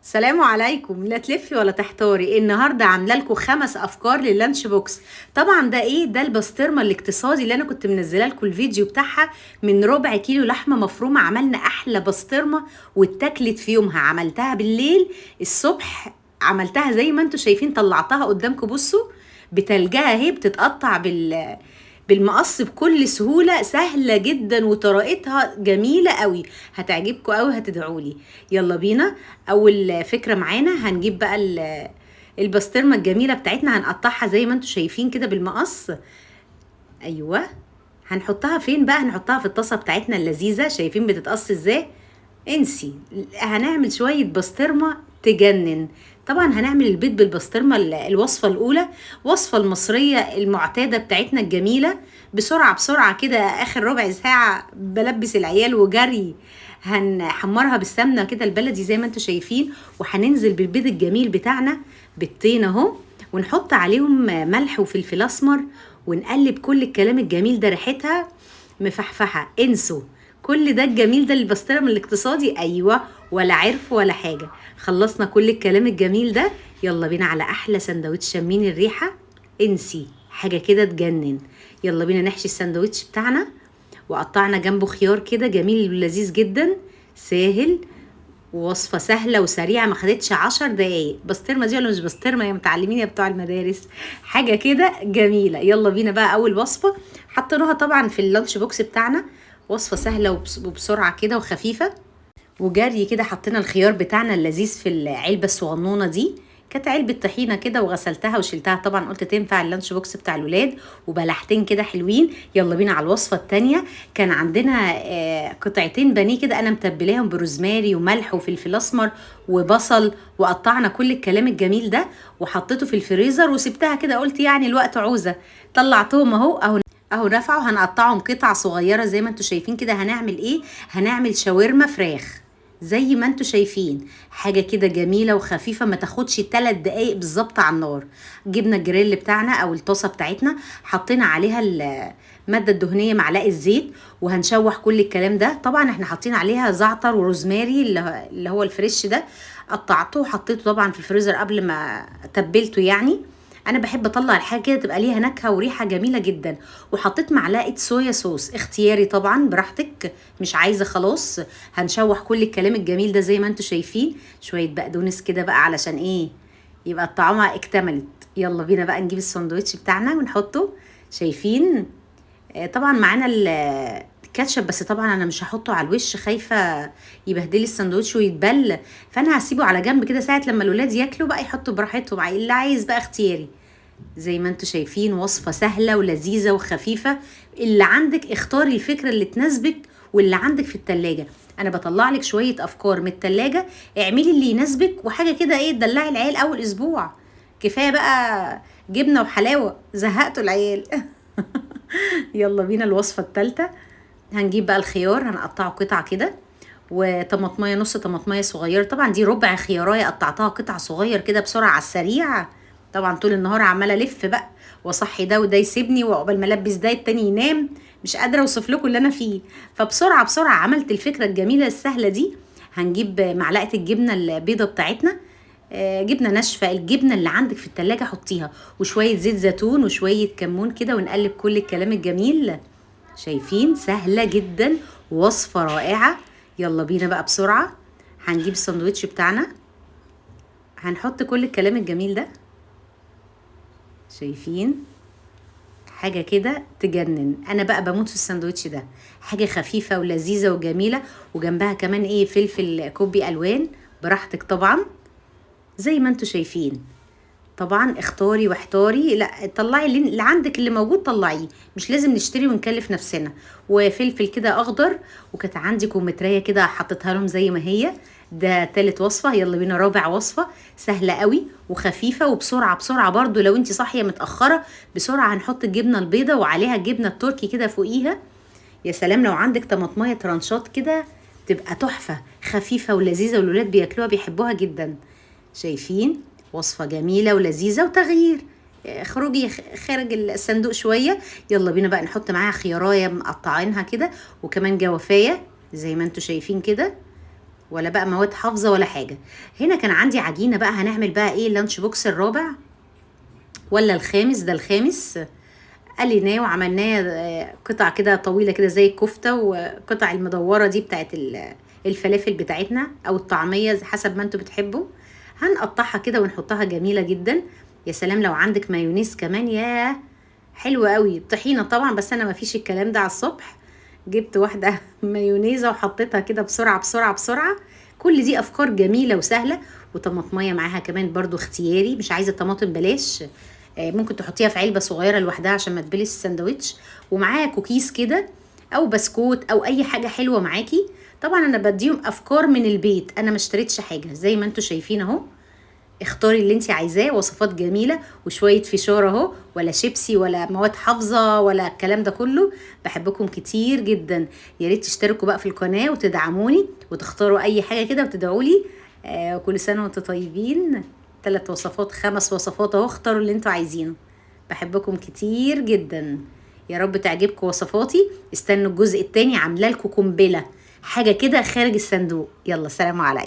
سلام عليكم. لا تلفي ولا تحتاري، النهارده عامله لكم 5 افكار لللانش بوكس. طبعا ده ايه؟ ده البسطرمه الاقتصادي اللي انا كنت منزله لكم الفيديو بتاعها. من ربع كيلو لحمه مفرومه عملنا احلى بسطرمه واتاكلت في يومها. عملتها بالليل، الصبح عملتها زي ما انتم شايفين، طلعتها قدامكم. بصوا بتلجها اهي، بتتقطع بالمقص بكل سهولة، سهلة جدا وطريقتها جميلة قوي. هتعجبكم قوي، هتدعولي. يلا بينا. اول فكرة معانا، هنجيب بقى البسطرمة الجميلة بتاعتنا، هنقطعها زي ما انتم شايفين كده بالمقص. ايوه. هنحطها فين بقى؟ هنحطها في الطاسة بتاعتنا اللذيذة. شايفين بتتقص ازاي؟ انسي. هنعمل شوية بسطرمة تجنن. طبعا هنعمل البيض بالبسطرمة، الوصفة الأولى، وصفة المصرية المعتادة بتاعتنا الجميلة. بسرعة بسرعة كده، آخر ربع ساعة بلبس العيال وجري. هنحمرها بالسمنة كده البلدي زي ما انتوا شايفين، وهننزل بالبيض الجميل بتاعنا بالطين اهو، ونحط عليهم ملح وفلفل أسمر، ونقلب كل الكلام الجميل ده. ريحتها مفحفحة، انسوا كل ده الجميل ده البسطرمة الاقتصادي. ايوه، ولا عرف ولا حاجة. خلصنا كل الكلام الجميل ده، يلا بينا على احلى سندوتش. شمين الريحة؟ انسي حاجة كده تجنن. يلا بينا نحشي السندوتش بتاعنا، وقطعنا جنبه خيار كده جميل ولذيذ جدا، سهل، ووصفة سهلة وسريعة، ما خدتش 10 دقايق. بسطرمة دي ولا مش بسطرمة يا متعلمين يا بتوع المدارس؟ حاجة كده جميلة. يلا بينا بقى أول وصفة، حطيناها طبعا في اللانش بوكس بتاعنا. وصفة سهلة وبسرعة كده وخفيفة وجري كده. حطينا الخيار بتاعنا اللذيذ في العلبة الصغنونة دي، كانت علبة طحينة كده، وغسلتها وشلتها طبعا، قلت تنفع اللانش بوكس بتاع الولاد. وبلحتين كده حلوين. يلا بينا على الوصفة التانية. كان عندنا قطعتين بانيه كده، انا متبلاهم بروزماري وملح وفلفل اسمر وبصل، وقطعنا كل الكلام الجميل ده وحطيته في الفريزر وسبتها كده، قلت يعني الوقت عوزة. طلعتهم اهو رفعوا. هنقطعهم قطع صغيرة زي ما انتوا شايفين كده. هنعمل ايه؟ هنعمل شاورما فراخ زي ما انتوا شايفين، حاجة كده جميلة وخفيفة، ما تاخدش 3 دقايق بالظبط على النار. جبنا الجريل بتاعنا او الطاسة بتاعتنا، حطينا عليها المادة الدهنية معلقة زيت، وهنشوح كل الكلام ده. طبعا احنا حاطين عليها زعتر وروزماري اللي هو الفريش ده، قطعته وحطيته طبعا في الفريزر قبل ما تبلته يعني. انا بحب اطلع الحاجه كده تبقى ليها نكهه وريحه جميله جدا. وحطيت معلقه صويا صوص، اختياري طبعا براحتك، مش عايزه خلاص. هنشوح كل الكلام الجميل ده زي ما انتوا شايفين. شويه بقدونس كده بقى علشان ايه؟ يبقى الطعامه اكتملت. يلا بينا بقى نجيب الساندوتش بتاعنا ونحطه. شايفين؟ طبعا معانا الكاتشب، بس طبعا انا مش هحطه على الوش، خايفه يبهدلي الساندوتش ويتبل. فانا هسيبه على جنب كده، ساعه لما الولاد ياكلوا بقى يحطوا براحتهم، اللي عايز بقى اختياري. زي ما انتوا شايفين، وصفه سهله ولذيذه وخفيفه. اللي عندك اختاري الفكره اللي تناسبك واللي عندك في التلاجة. انا بطلع لك شويه افكار من التلاجة، اعملي اللي يناسبك، وحاجه كده ايه تدلعي العيال اول اسبوع. كفايه بقى جبنه وحلاوه، زهقتوا العيال. يلا بينا الوصفة التالتة. هنجيب بقى الخيار، هنقطعه قطع كده، وطماطمية، نص طماطمية صغيرة. طبعا دي ربع خياراية قطعتها قطع صغير كده بسرعة على السريع. طبعا طول النهار عمالة الف بقى واصحي ده وده يسيبني، وعقبال ما البس ده التاني ينام. مش قادرة اوصف لكم اللي انا فيه. فبسرعة بسرعة عملت الفكرة الجميلة السهلة دي. هنجيب معلقة الجبنة البيضة بتاعتنا، جبنه ناشفه، الجبنه اللي عندك في التلاجة حطيها، وشويه زيت زيتون وشويه كمون كده، ونقلب كل الكلام الجميل. شايفين؟ سهله جدا، وصفه رائعه. يلا بينا بقى بسرعه. هنجيب الساندوتش بتاعنا، هنحط كل الكلام الجميل ده. شايفين؟ حاجه كده تجنن. انا بقى بموت في الساندوتش ده، حاجه خفيفه ولذيذه وجميله. وجنبها كمان ايه؟ فلفل كوبي الوان براحتك طبعا زي ما انتوا شايفين. طبعا اختاري واحتاري، لا طلعي اللي عندك، اللي موجود طلعيه، مش لازم نشتري ونكلف نفسنا. وفلفل كده اخضر، وكانت عندي كومتريه كده حطيتها لهم زي ما هي. ده تالت وصفه. يلا بينا رابع وصفه، سهله قوي وخفيفه وبسرعه بسرعه برضو. لو انت صاحيه متاخره، بسرعه هنحط الجبنه البيضه وعليها الجبنه التركي كده فوقيها. يا سلام لو عندك طماطميه ترانشات كده، تبقى تحفه، خفيفه ولذيذه، والولاد بياكلوها بيحبوها جدا. شايفين؟ وصفة جميلة ولذيذة وتغيير. اخرجي خارج الصندوق شوية. يلا بينا بقى نحط معاها خياراية مقطعينها كده، وكمان جوافية زي ما انتوا شايفين كده. ولا بقى مواد حافظه ولا حاجه. هنا كان عندي عجينه بقى، هنعمل بقى ايه اللانش بوكس الرابع ولا الخامس، ده الخامس. قليناه وعملناه قطع كده طويله كده زي الكفته، وقطع المدوره دي بتاعت الفلافل بتاعتنا او الطعميه حسب ما انتوا بتحبوا. هنقطعها كده ونحطها جميله جدا. يا سلام لو عندك مايونيز كمان، ياه حلوه قوي. طحينه طبعا، بس انا ما فيش الكلام ده على الصبح. جبت واحده مايونيزه وحطيتها كده بسرعه بسرعه بسرعه. كل دي افكار جميله وسهله. وطماطميه معاها كمان برضو اختياري، مش عايزه طماطم بلاش، ممكن تحطيها في علبه صغيره لوحدها عشان ما تبلش الساندوتش. ومعاها كوكيز كده او بسكوت او اي حاجه حلوه معاكي. طبعا انا بديهم افكار من البيت، انا ما اشتريتش حاجه زي ما انتوا شايفين اهو. اختاري اللي انت عايزاه، وصفات جميله وشويه فشار اهو، ولا شيبسي ولا مواد حافظه ولا الكلام ده كله. بحبكم كتير جدا. يا ريت تشتركوا بقى في القناه وتدعموني وتختاروا اي حاجه كده وتدعوا لي. كل سنه وانتم طيبين. 3 وصفات 5 وصفات اهو، اختاروا اللي انتوا عايزينه. بحبكم كتير جدا. يا رب تعجبكم وصفاتي. استنوا الجزء التاني، عامله لكم قنبله، حاجه كده خارج الصندوق. يلا سلام عليكم.